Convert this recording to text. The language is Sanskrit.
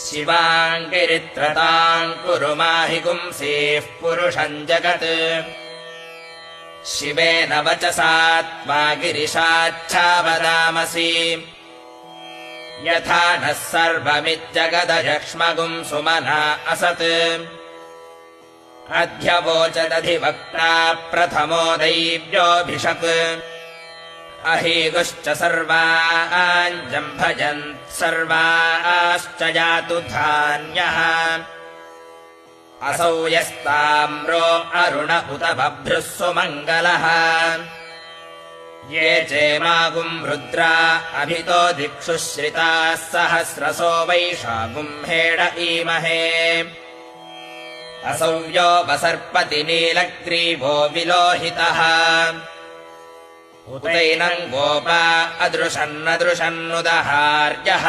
शिवाङ्गिरित्रताम् कुरु माहि पुंसीः पुरुषम् जगत् शिवेन वचसात्मा गिरिशाच्छावदामसि यथा नः सर्वमिज्जगदजक्ष्मगुम् सुमना असत् अध्यवोचदधिवक्ता प्रथमो दैव्योऽभिषक् अहीगुश्च सर्वाञ्जम्भजन् सर्वाश्च जातु धान्यः असौ यस्ताम्रो अरुण उत बभ्रुः सुमङ्गलः ये चेमागुम् रुद्रा अभितो दिक्षु श्रिताः सहस्रसो वैशागुम् हेड ईमहे असौ यो वसर्पति नीलग्रीवो विलोहितः उतैनम् गोपा अदृशन्नदृशन्नुदहार्यः